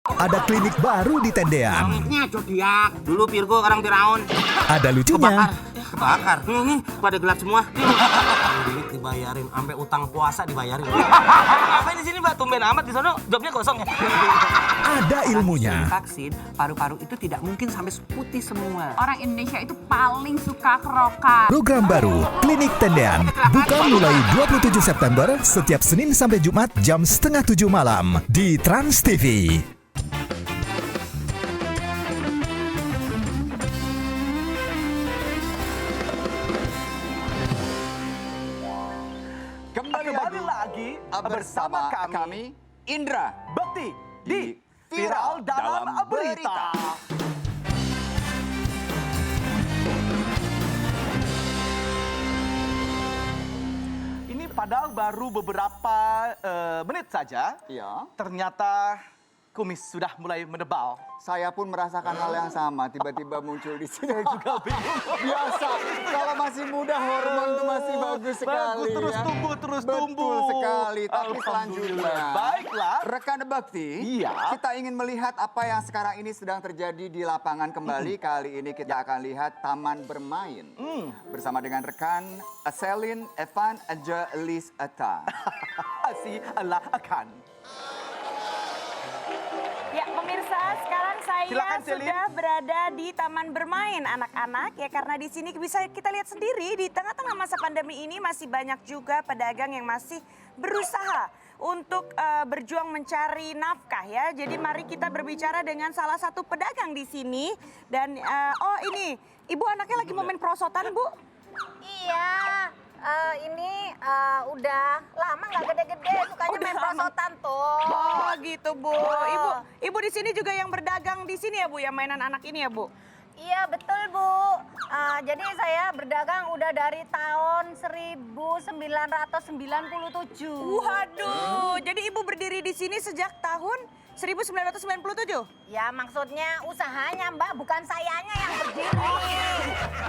Ada klinik baru di Tendean. Kliniknya zodiak. Dulu Virgo, sekarang Firaun. Ada lucunya. Kebakar. Nih, pada gelap semua. Duit dibayarin, sampai utang puasa dibayarin. Apa di sini Mbak? Tumben amat di sono, jobnya kosong ya. Ada ilmunya. Vaksin, paru-paru itu tidak mungkin sampai putih semua. Orang Indonesia itu paling suka kerokan. Program baru Klinik Tendean buka mulai 27 September setiap Senin sampai Jumat jam 6:30 malam di Trans TV. Kembali lagi bersama kami Indra Bekti di Viral Dalam Berita. Ini padahal baru beberapa menit saja, ternyata kumis sudah mulai menebal. Saya pun merasakan hal yang sama, tiba-tiba muncul di sini. Saya juga bingung. Biasa, kalau masih muda hormon itu masih bagus sekali. Bagus, terus ya. tumbuh, terus Betul tumbuh. sekali, tapi Alhamdulillah. selanjutnya. Baiklah. Rekan Bekti, Iya. kita ingin melihat apa yang sekarang ini sedang terjadi di lapangan kembali. Kali ini kita akan lihat taman bermain. Bersama dengan rekan Selin, Evan, Angelis, Ata. Asih Allah akan. Ya pemirsa, sekarang saya Silakan, Selin. sudah berada di taman bermain anak-anak ya, karena di sini bisa kita lihat sendiri di tengah-tengah masa pandemi ini masih banyak juga pedagang yang masih berusaha untuk berjuang mencari nafkah ya. Jadi mari kita berbicara dengan salah satu pedagang di sini dan oh ini ibu anaknya lagi mau main perosotan Bu. Iya, ini udah lama nggak gede-gede, sukanya Udah main lama. perosotan tuh. Oh gitu Bu. Oh. Ibu di sini juga yang berdagang di sini ya Bu, yang mainan anak ini ya Bu. Iya betul Bu. Jadi saya berdagang udah dari tahun 1997. Waduh, jadi ibu berdiri di sini sejak tahun 1997? Ya maksudnya usahanya Mbak, bukan sayanya yang berdiri.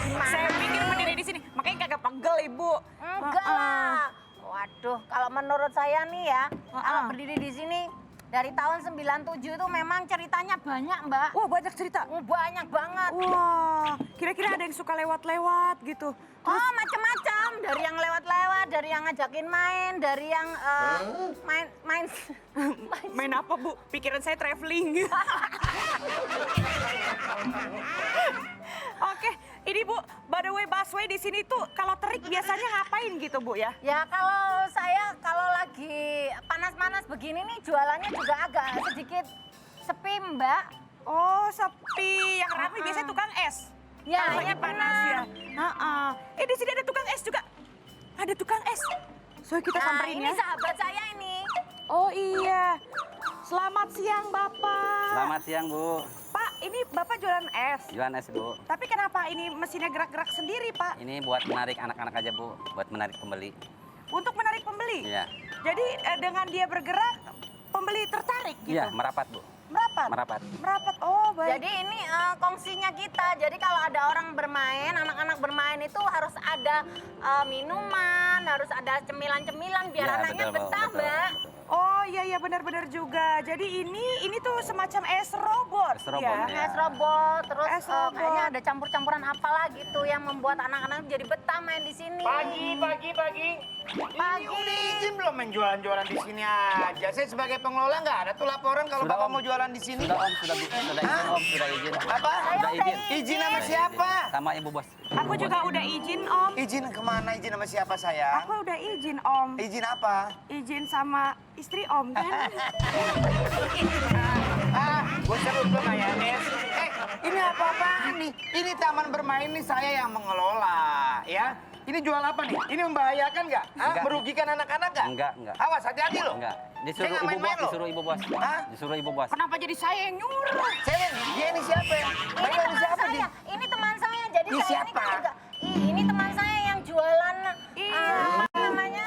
Gimana Saya pikir sih? berdiri di sini, makanya kagak pegel ibu. Enggak lah. Waduh, kalau menurut saya nih ya, kalau Uh-uh. berdiri di sini dari tahun 97 itu memang ceritanya banyak Mbak. Wah banyak cerita. Banyak banget. Wah, kira-kira ada yang suka lewat-lewat gitu. Oh macam-macam, dari yang lewat-lewat, dari yang ngajakin main, dari yang main Main apa Bu? Pikiran saya traveling. Oke, ini Bu, by the way busway di sini tuh kalau terik biasanya ngapain gitu Bu ya? Ya kalau saya kalau lagi panas-panas begini nih jualannya juga agak sedikit sepi Mbak. Oh sepi, yang ramai biasanya tukang es. Ya, Kalau lagi iya panas ya. benar. Di sini ada tukang es juga. Ada tukang es. So kita Nah samperin ini ya. sahabat saya ini. Oh iya. Selamat siang Bapak. Selamat siang Bu, Pak, ini Bapak jualan es. jualan es Bu. Tapi kenapa ini mesinnya gerak-gerak sendiri Pak? Ini buat menarik anak-anak aja Bu, buat menarik pembeli. Untuk menarik pembeli? Iya, Jadi dengan dia bergerak, pembeli tertarik gitu? iya merapat Bu, Merapat? merapat. Merapat, oh baik. Jadi ini kongsinya kita. Jadi kalau ada orang bermain, anak-anak bermain itu harus ada minuman, harus ada cemilan-cemilan biar Iya, anaknya betul, Bu, betah betul, Mbak. betul. Oh iya benar-benar juga. Jadi ini tuh semacam es robot. Es robot, ya? ya. Es robot, terus Es robot. kayaknya ada campur-campuran apalah gitu yang membuat anak-anak jadi betah main di sini. Pagi. Ini udah izin belum main jualan-jualan di sini aja? Saya sebagai pengelola nggak ada tuh laporan kalau Sudah, Bapak Om. mau jualan di sini. Sudah Om, sudah izin Om, sudah izin. Apa? Sudah izin. Izin sama siapa? Sama Ibu Bos. Aku juga udah izin Om. Izin kemana? Izin sama siapa saya? Aku udah izin Om. Izin apa? Izin sama istri Om kan? Gue sebut lo kayak Nes. Ini apa-apaan nih? Ini taman bermain nih saya yang mengelola, ya. Ini jual apa nih? Ini membahayakan nggak? Enggak. Merugikan anak-anak nggak? Enggak. Awas, hati-hati lo. Enggak. Saya Disuruh nggak Ibu main-main Bos, loh. disuruh Ibu Bos. Hah? Disuruh Ibu Bos. Kenapa jadi saya yang nyuruh? Selin, dia ini siapa ya? Ini Bapak teman siapa saya, nih? ini teman saya. Jadi Ini saya siapa? ini kan juga. Ini teman saya yang jualan apa namanya?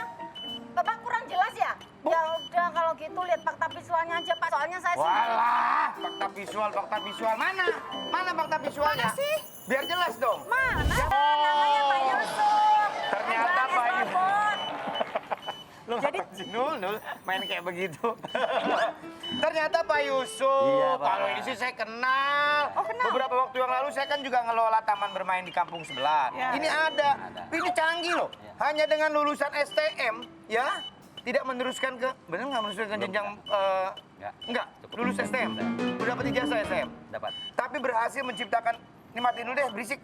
Bapak kurang jelas ya? Ya udah kalau gitu lihat fakta visualnya aja Pak. Soalnya saya Walah, fakta visual. Mana? Mana fakta visualnya? Mana sih? Biar jelas dong. Mana? namanya Pak Yusuf. Ternyata Jualan es Pak Yusuf. robot. Lo Jadi- ngapain sih Nul main kayak begitu. Ternyata Pak Yusuf, Iya, Pak. kalau ini sih saya kenal. Oh, kenal. Beberapa waktu yang lalu saya kan juga ngelola taman bermain di kampung sebelah. Ya. Ini ada. Ada. Ini canggih loh. Ya. Hanya dengan lulusan STM, ya, tidak meneruskan ke, benar nggak meneruskan Belum, jenjang, Enggak. enggak, lulus STM. Udah dapat ijazah STM. Dapat. Tapi berhasil menciptakan, ini matiin dulu deh, berisik.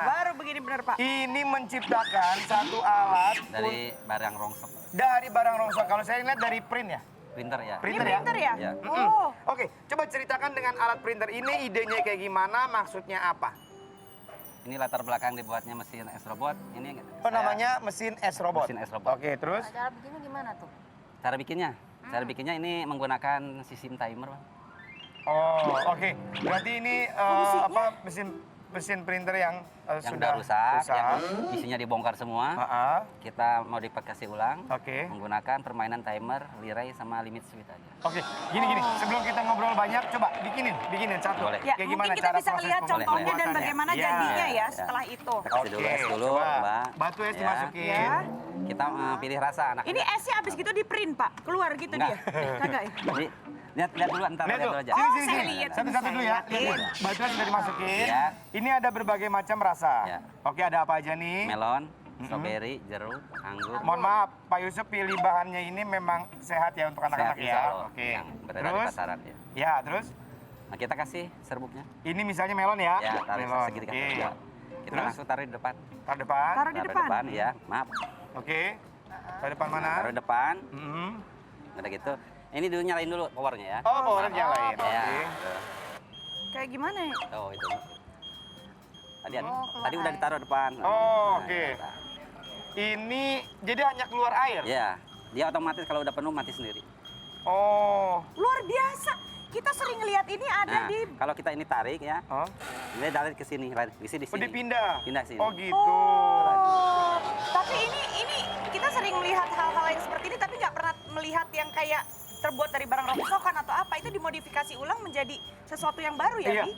Baru begini benar Pak. Ini menciptakan satu alat Dari barang rongsok. dari barang rongsok. Kalau saya lihat dari print ya. Printer ya. Ini Printer ya? printer ya? Ya. Oh. Oke, coba ceritakan dengan alat printer ini idenya kayak gimana, maksudnya apa? Ini latar belakang dibuatnya mesin S-Robot. Ini Oh, namanya mesin S-Robot. Mesin S-Robot. Oke, terus? Cara begini gimana tuh? Cara bikinnya? Cara bikinnya ini menggunakan sistem timer, Bang. Oh, oke. Berarti ini apa mesin printer yang Yang sudah udah rusak, yang isinya dibongkar semua. Ah, Kita modifikasi ulang Oke. menggunakan permainan timer, relay sama limit switch aja. Oke, gini. Sebelum kita ngobrol banyak, coba bikinin satu. Boleh. Ya, Kayak mungkin gimana kita cara bisa proses melihat contohnya dan pembuatannya. bagaimana Iya. jadinya ya Ya. setelah itu. Kita kasih dulu es dulu, coba. Mbak. Batu es Ya. dimasukin. Ya. Kita pilih rasa anak. Ini esnya habis gitu di print Pak, keluar gitu Enggak. dia. Kagak ya? Jadi, lihat dulu, ntar Lihat lihat dulu. dulu aja. Oh, Sini. saya lihat. Satu-satu dulu ya. Saya yakin. Batu es sudah dimasukin. Ya. Ini ada berbagai macam rasa. Ya. Oke, ada apa aja nih? Melon, strawberry, jeruk, anggur. Mohon maaf, Pak Yusuf pilih bahannya ini memang sehat ya untuk anak-anak Sehat, ya. insya Allah, Oke. yang beredar di Terus? pasaran ya. Ya, terus? Nah, kita kasih serbuknya. Ini misalnya melon ya? Ya, taruh melon. segitiga. Oke. Ya. Kita Terus? langsung taruh di depan. Taruh depan. Taruh di depan. ya. Maaf. Oke. Taruh depan mana? Taruh depan. Mhm. Udah gitu. Ini dulu nyalain dulu powernya ya. Oh, power nyalain. Ya. Oke. Kayak gimana ya? Oh, itu. Tadi keluar tadi udah air. ditaruh depan. Oh, Nah, oke. ya. Ini jadi hanya keluar air? Ya, dia otomatis kalau udah penuh mati sendiri. Oh. Luar biasa. Kita sering lihat ini ada Nah, di kalau kita ini tarik ya, Hah? dia tarik ke sini, isi di Oh, sini. dipindah? Pindah sini. Oh, gitu. Oh, tapi ini kita sering melihat hal-hal yang seperti ini, tapi nggak pernah melihat yang kayak terbuat dari barang rongsokan atau apa. Itu dimodifikasi ulang menjadi sesuatu yang baru ya, Iya, Bi?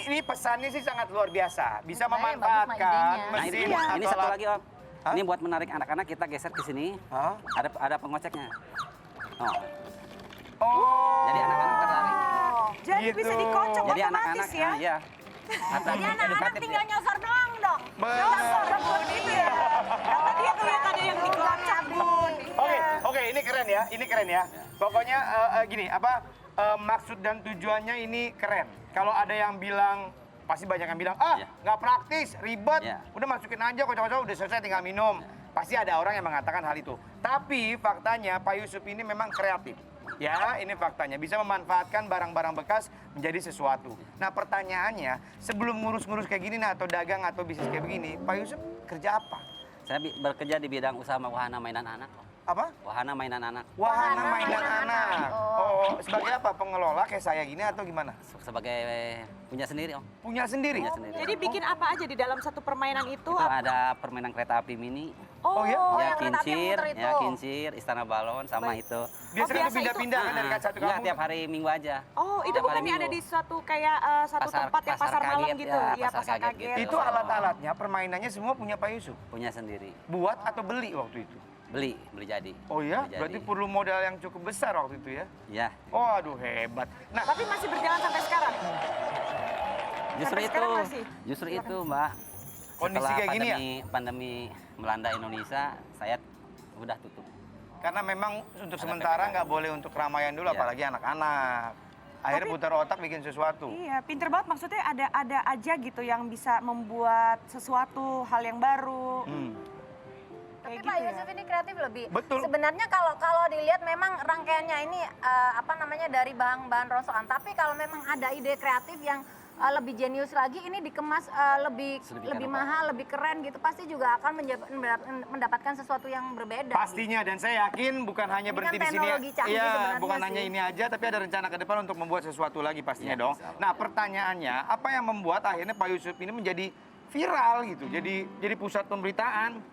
ini pesannya sih sangat luar biasa. Bisa Sebenarnya bagus memanfaatkan idenya. Nah, mesin ini atau satu alat- lagi, Om. Hah? Ini buat menarik anak-anak, kita geser ke sini. Hah? Ada pengoceknya. Oh, Oh. jadi anak-anak tertarik. Jadi Gitu. bisa dikocok Jadi otomatis anak-anak ya. iya. Jadi anak-anak tinggal nyosor doang dong. Benar. Iya. Kata dia tuh ada yang dikocok, Bun. Oke, Iya. oke, ini keren ya, ini keren ya. Pokoknya gini, maksud dan tujuannya ini keren. Kalau ada yang bilang, pasti banyak yang bilang, Iya. nggak praktis, ribet, Iya. udah masukin aja, kocok-kocok, udah selesai tinggal minum. Pasti ada orang yang mengatakan hal itu. Tapi faktanya Pak Yusuf ini memang kreatif. Ya, ini faktanya. Bisa memanfaatkan barang-barang bekas menjadi sesuatu. Nah, pertanyaannya, sebelum ngurus-ngurus kayak gini, nah, atau dagang atau bisnis kayak begini, Pak Yusuf kerja apa? Saya bekerja di bidang usaha wahana mainan anak. Apa? Wahana mainan anak. Wahana mainan mainan anak. anak. Oh, sebagai apa? Pengelola kayak saya gini atau gimana? Sebagai punya sendiri, Om. Punya sendiri? Punya sendiri. Jadi bikin apa aja di dalam satu permainan itu? Itu ada permainan kereta api mini. Oh, ya? Oh, Ya yang kereta api yang kincir, muter itu. ya kincir, istana balon sama itu. Biasa biasa itu pindah-pindah kan dari satu Enggak, kampung? tiap hari Minggu aja. Oh, itu Tiap hari bukannya ada Minggu. di suatu kayak satu tempat yang pasar malam kaget, gitu? ya, Iya, pasar kaget gitu. Itu alat-alatnya, permainannya semua punya Pak Yusuf? Punya sendiri. Buat atau beli waktu itu? Beli jadi. Oh ya? Beli jadi. Berarti perlu modal yang cukup besar waktu itu ya? Ya, Oh, aduh hebat. Nah, Tapi masih berjalan sampai sekarang? justru Sampai itu, sekarang masih? justru itu, Mbak. Kondisi Setelah kayak gini ya? pandemi melanda Indonesia, saya udah tutup. karena memang untuk sementara nggak boleh untuk keramaian dulu, Iya. apalagi anak-anak. Akhirnya Tapi- putar otak bikin sesuatu. Iya, pinter banget. Maksudnya ada aja gitu yang bisa membuat sesuatu hal yang baru. Tapi Kayak Pak gitu ya. Yusuf ini kreatif lebih. Betul. Sebenarnya kalau dilihat memang rangkaiannya ini dari bahan-bahan rongsokan. Tapi kalau memang ada ide kreatif yang lebih jenius lagi, ini dikemas lebih Sedemikian rupa. mahal, lebih keren gitu. Pasti juga akan mendapatkan sesuatu yang berbeda. Pastinya, dan saya yakin bukan hanya Ini berhenti kan di sini. teknologi canggih Iya, sebenarnya bukan sih. hanya ini aja, tapi ada rencana ke depan untuk membuat sesuatu lagi pastinya Iya, dong. insya Allah. Nah, pertanyaannya, apa yang membuat akhirnya Pak Yusuf ini menjadi viral gitu, jadi pusat pemberitaan?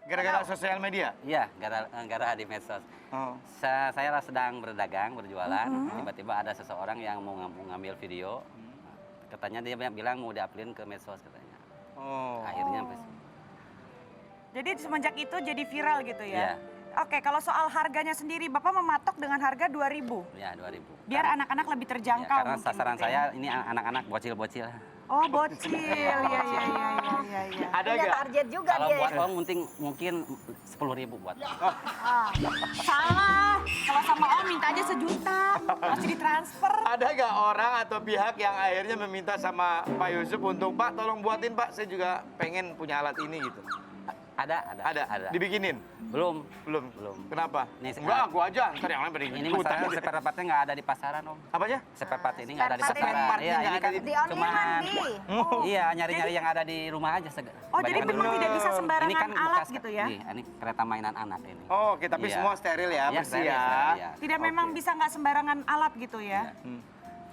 Gara-gara sosial media? Iya, gara di medsos. Oh. Saya sedang berdagang, berjualan. Tiba-tiba ada seseorang yang mau ngambil video. Katanya dia bilang mau diupload ke medsos katanya. Oh. Akhirnya sampai sini. Jadi semenjak itu jadi viral gitu ya? Iya. Oke, kalau soal harganya sendiri, Bapak mematok dengan harga 2.000. Ya 2.000. Biar anak-anak lebih Ya, terjangkau karena mungkin sasaran gitu ya. saya ini anak-anak bocil-bocil. Oh, bocil. Iya, iya. Ada Punya nggak? target juga Kalau dia. buat om mungkin 10.000 buat. Salah. Kalau sama Om minta aja 1 juta. Masih ditransfer. Ada nggak orang atau pihak yang akhirnya meminta sama Pak Yusuf untuk Pak tolong buatin Pak, saya juga pengen punya alat ini gitu. Ada. Dibikinin? Belum. Belum. Belum. Kenapa? Ini Enggak, aku aja. Ntar yang lain pada Ini ikutan. masalahnya spare partnya nggak ada di pasaran om. Apanya? Spare part ini nggak ada di Spare part pasaran. partnya Iya, nggak ini ada kan Di on demand, Bi. Iya, nyari-nyari yang ada di rumah aja. Oh, jadi memang tidak bisa sembarangan ini kan alat bekas, gitu ya? Ini kereta mainan anak ini. Oh, oke, tapi Iya. semua steril ya, Iya, bersih steril, ya. steril, ya. Tidak memang bisa nggak sembarangan alat gitu ya?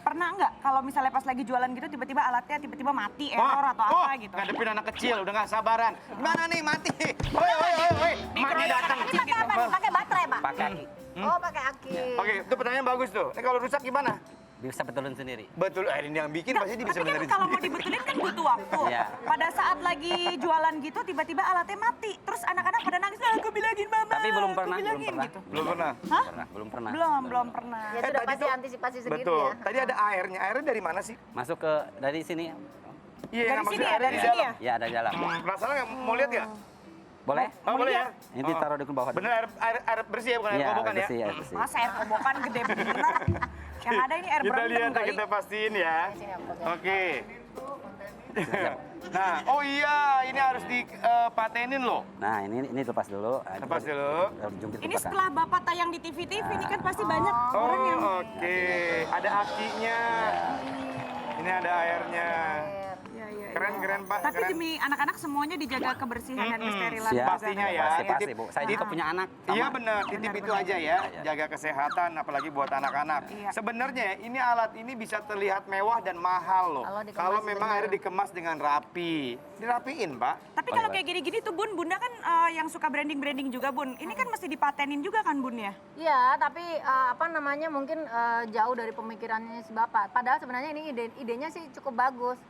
Pernah nggak kalau misalnya pas lagi jualan gitu tiba-tiba alatnya tiba-tiba mati, error atau apa gitu? Ngadepin anak kecil, udah nggak sabaran. Gimana nih, mati? Woi, mati datang. Pakai apa nih? Pakai baterai, Pak? Pakai aki. Oh, pakai aki. Oke, itu pertanyaan bagus tuh. Kalau rusak gimana? Bisa betulin sendiri. Betul, ini yang bikin pasti dia bisa Tapi kan benerin kalau mau sendiri. dibetulin kan butuh waktu. Iya. Pada saat lagi jualan gitu tiba-tiba alatnya mati. Terus anak-anak pada nangis, aku bilangin mama. Tapi belum aku pernah, bilangin," gitu. Belum pernah. Hah? Belum pernah. Belum pernah. Ya Eh, sudah tadi pasti tuh- antisipasi sendiri Betul. ya. Tadi ada airnya. Airnya dari mana sih? Masuk ke dari sini. Iya, Dari maksudnya sini ya, airnya dari di sini dalam. ya. Ya ada di dalam. Penasaran nggak? Mau lihat nggak? Boleh? Oh, boleh ya? Ini taruh di bawah. Bener air bersih ya, bukan air Iya, kobokan ya? bersih, air bersih. Masa air kobokan gede bener. Yang ada ini air Kita berendam lihat, kali. kita pastiin ya. Sini, Om, oke. Oke. Nah, oh iya, ini harus dipatenin loh. Nah, ini lepas dulu. Nah, Lepas dulu. Jungkit ke Ini belakang. setelah Bapak tayang di TV-TV ini kan pasti banyak orang yang Oh, oke. Ada akinya. Ini ada airnya. Iya, iya, iya. Keren, Pak. Tapi keren. demi anak-anak semuanya dijaga kebersihan dan kesterilan Siap. juga. Pastinya ya. Pasti, Titip- Bu. Saya juga punya anak. sama. Iya benar, titip itu aja ya, jaga kesehatan apalagi buat anak-anak. Iya. Sebenarnya ini alat ini bisa terlihat mewah dan mahal loh. Kalau dikemas Kalau memang bener. akhirnya dikemas dengan rapi. Dirapiin, Pak. Tapi kalau kayak gini-gini tuh Bun, Bunda kan yang suka branding-branding juga Bun. Ini kan mesti dipatenin juga kan Bun ya? Iya, tapi apa namanya mungkin jauh dari pemikirannya si Bapak. Padahal sebenarnya ini idenya sih cukup bagus.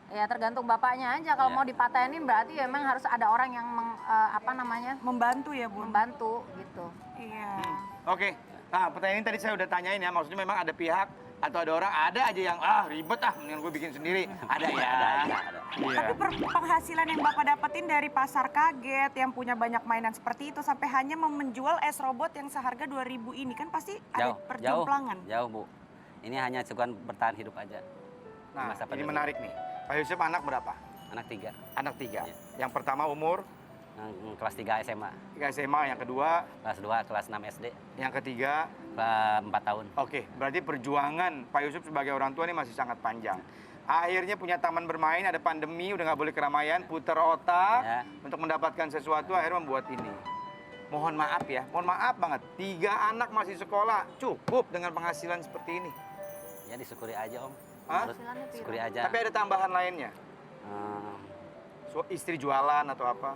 Ya tergantung bapaknya aja. Kalau Iya. mau dipatenin berarti memang harus ada orang yang apa namanya Membantu ya Bun? membantu gitu. Iya. Oke. Nah, pertanyaan ini tadi saya udah tanyain ya, maksudnya memang ada pihak atau ada orang, ada aja yang ribet mendingan gue bikin sendiri. Ada ya. Ada. Iya. Tapi penghasilan yang Bapak dapetin dari pasar kaget yang punya banyak mainan seperti itu sampai hanya menjual es robot yang seharga 2.000 ini kan pasti ada perjomplangan. Jauh, Bu. Ini hanya cuman bertahan hidup aja. Nah, Masa ini pandemi. menarik nih. Pak Yusuf anak berapa? Anak 3. Anak 3. Iya. Yang pertama umur Kelas 3 SMA. 3 SMA, yang kedua, Kelas 2, kelas 6 SD. yang ketiga. Kelas 4 tahun. Oke, berarti perjuangan Pak Yusuf sebagai orang tua ini masih sangat panjang. Akhirnya punya taman bermain, ada pandemi, udah nggak boleh keramaian, puter otak Ya. untuk mendapatkan sesuatu, akhirnya membuat ini. Mohon maaf ya, mohon maaf banget. 3 anak masih sekolah, cukup dengan penghasilan seperti ini. Ya disyukuri aja, Om. Hah? Harus syukuri aja. Tapi ada tambahan lainnya, Hmm, istri jualan atau apa,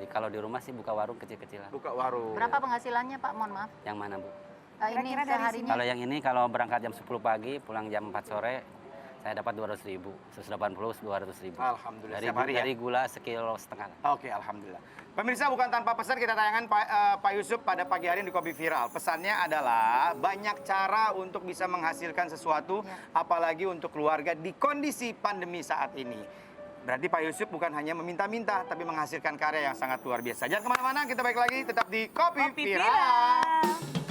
kalau di rumah sih buka warung kecil-kecilan. buka warung. Berapa penghasilannya Pak? Mohon maaf. Yang mana, Bu? Ini Kira-kira dari seharinya. Kalau yang ini kalau berangkat jam 10 pagi, pulang jam 4 sore, saya dapat 200.000. 180, 200.000. Alhamdulillah, Dari, setiap hari ya? dari gula sekilo setengah. Oke, alhamdulillah. Pemirsa, bukan tanpa pesan kita tayangan Pak Yusuf pada pagi hari di Kopi Viral. Pesannya adalah banyak cara untuk bisa menghasilkan sesuatu, apalagi untuk keluarga di kondisi pandemi saat ini. Berarti Pak Yusuf bukan hanya meminta-minta, tapi menghasilkan karya yang sangat luar biasa. Jangan kemana-mana, kita balik lagi tetap di Kopi Kopi Viral. Viral.